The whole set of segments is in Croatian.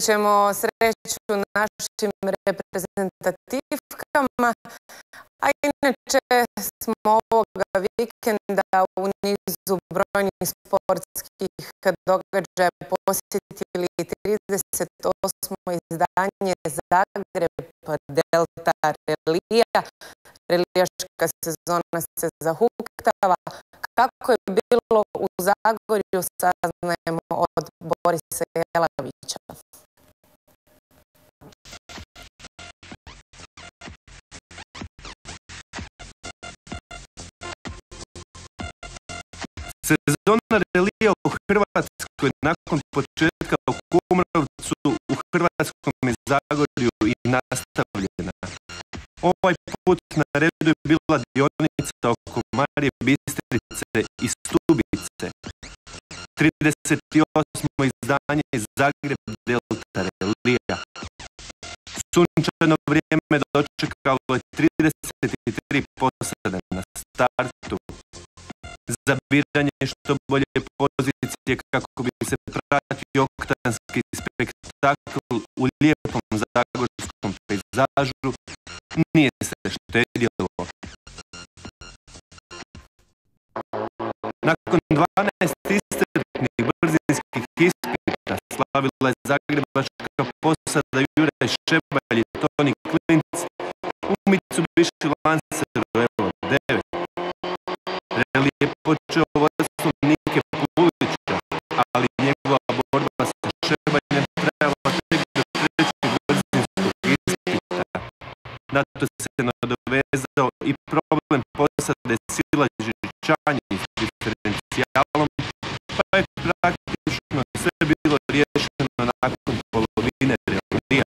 ćemo sreću našim reprezentativkama, a inače smo ovoga vikenda u nizu brojnih sportskih događaja posjetili 38. izdanje Zagreb Delta Relija. Relijaška sezona se zahuktava. Kako je bilo u Zagorju, saznajemo od Borisa Jelavića. Sezona relija u Hrvatskoj nakon početka u Kumrovcu u Hrvatskom i Zagorju i nastavljena. Ovaj put na redu je bila dionica oko Marije Bistrice i Stubice. 38. izdanje Zagreb Delta Relija. Sunčano vrijeme dočekalo je 33 posade na startu. Zabiranje što bolje pozicije kako bi se pratio oktanski spektakl u lijepom zagorskom pejzažu nije se štedjelo. Nakon 12 iscrpnih brzinskih ispita slavila je zagrebačka posada Juraj Šebalj i Toni Klinc u Mitsubishi Lanceru Evo 9. Reli je počeo vodstvom Nike Pulića, ali njegova borba sa Šebaljem trajala tek do trećeg brzinskog ispita. Na to se nadovezao i problem posade Silađi Čanji s diferencijalom, pa je praktično sve bilo riješeno nakon polovine relija.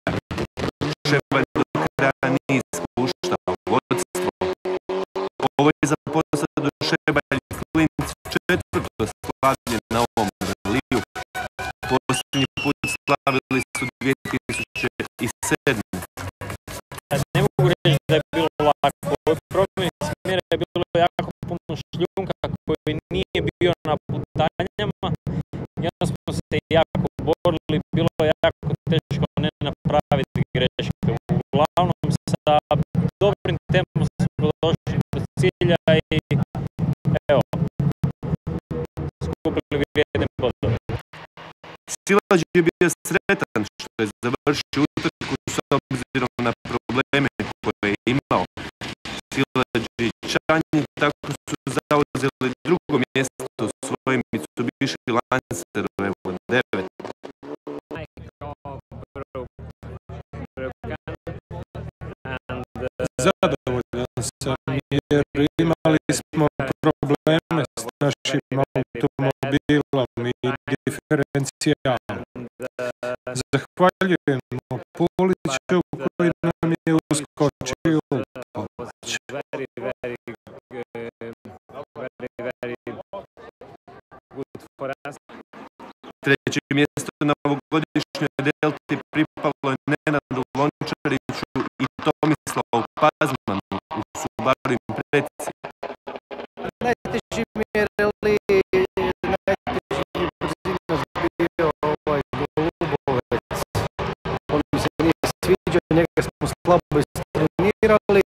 Šebalj do kraja nije ispuštao vodstvo. Ovo je za posadu Šebalj Klinc četvrto slavlje na ovom reliju. Posljednji put slavili su 2007. Ne mogu reći da je bilo lako. Ovo promjeni smjera je bilo jako puno šljunka koji nije bio na putanjama. I onda smo se jako borili, bilo je jako teško ne napraviti greške. Uglavnom sa dobrim tempom smo došli do cilja i evo, skupili vrijedne bodove. Silađ je bio sretan što je završio utrku s obzirom na probleme koje je imao. Silađ i Čanji tako su zauzeli drugo mjesto u svojim Mitsubishi Lanceru Evo 9. Zadovoljan sam jer imali smo probleme s našim automobilom i diferencijalom. Zahvaljujemo Puliću koji nam je uskočio u pomoć. Treće mjesto na ovogodišnjoj Delti pripalo je Nenadu Lončariću i Tomislavu Pazmanu u Subaru Imprezi. Najteži mi je reli, najteži mi je brzina bio ovaj Golubovec. On mi se nije sviđao, njega smo slabo istrenirali,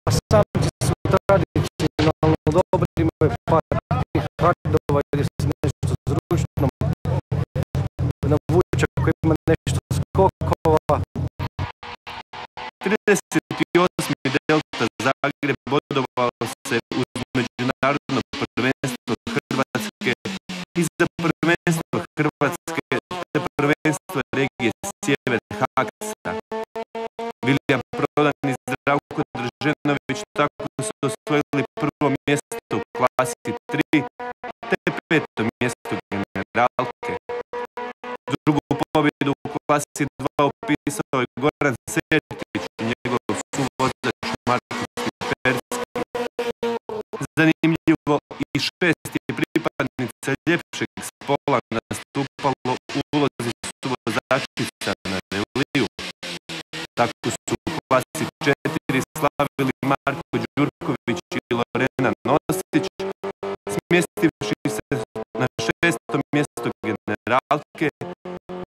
a samci su tradicionalno dobri, imaju par tih hardova gdje se nešto zručno navuče koji ima nešto skokova. 38. Delta Zagreb bodovao se uz međunarodno prvenstvo Hrvatske i za prvenstvo Hrvatske te prvenstvo regije Sjever Haksa. Vilija Prodan i Zdravko Drženović tako su osvojili prvo mjesto u klasi 3 te peto mjesto generalke. Drugu pobjedu u klasi 2 upisao je Goran Sertić i njegov suvozač Marko Stiperski. Zanimljivo i 6 je pripadnica ljepšeg spola nastupalo u ulozi suvozačica na reliju. Tako su u klasi 4 slavili Marko Đurković i Lorena Nosić, smjestivši se na 6. mjesto generalke,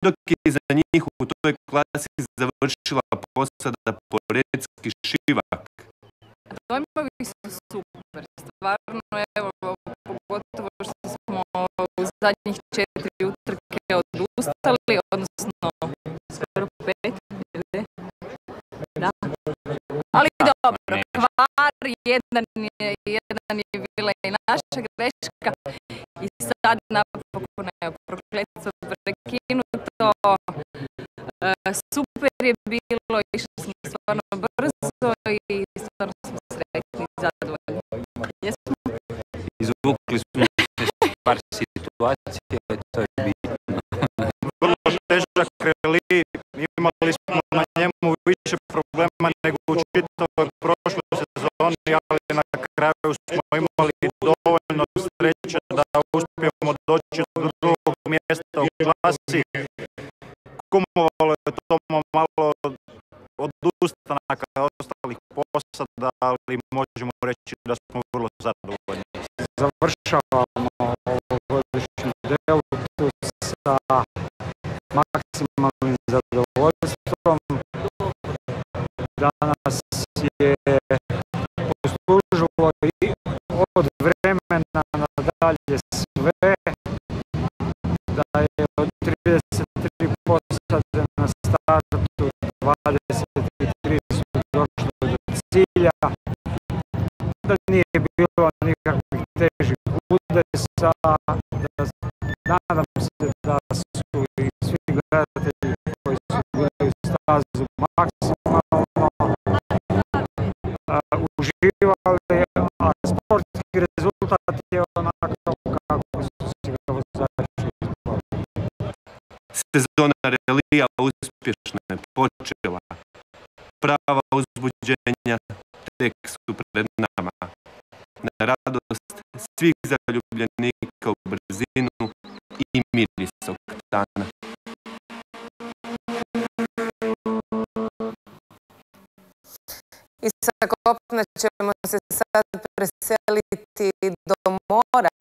dok je za njih u toj klasi završila posada Porecki Šivak. Dojmovi su super, stvarno, evo, pogotovo što smo u zadnjih 4 utrke odustali, odnosno skoro 5, da. Ali dobro, kvar, jedan je bila i naša greška i sad napokon je prokletstvo prekinuto. Super je bilo, išli smo stvarno brzo i stvarno smo sretni i zadovoljni. Jesmo? Izvukli smo par situacija, to je bitno. Vrlo težak reli, imali smo na njemu više problema nego u čitavoj prošloj sezoni, ali na kraju smo imali dovoljno sreće da uspijemo doći do drugog mjesta u klasi. Kumovalo je to malo odustanaka ostalih posada, ali možemo reći da smo vrlo zadovoljni. Završavamo ovogodišnju deltu sa maksimalnim zadovoljstvom. Danas je poslužilo i od vremena nadalje sve, da je od 33 posade na startu 23 su došle do cilja, da nije bilo nikakvih težih udesa, nadam se da su i svi gledatelji koji su bili u stazu maksimalno uživali, a sportski rezultat je onako kako su si ga vozači utvorili. Sezona relija uspješno je počela. Prava uzbuđenja tek su pred nama. Na radost svih zaljubljenika u brzinu i miris oktana. I sa kopna ćemo se sad preseliti do mora.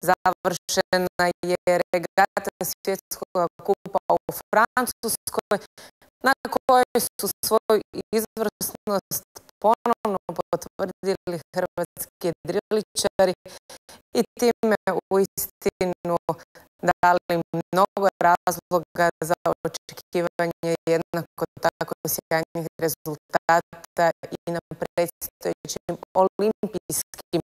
Završena je regata svjetskog kupa u Francuskoj, na kojoj su svoju izvrsnost ponovno potvrdili hrvatski jedriličari i time uistinu dali mnogo razloga za očekivanje jednako tako sjajnih rezultata i na predstojećim olimpijskim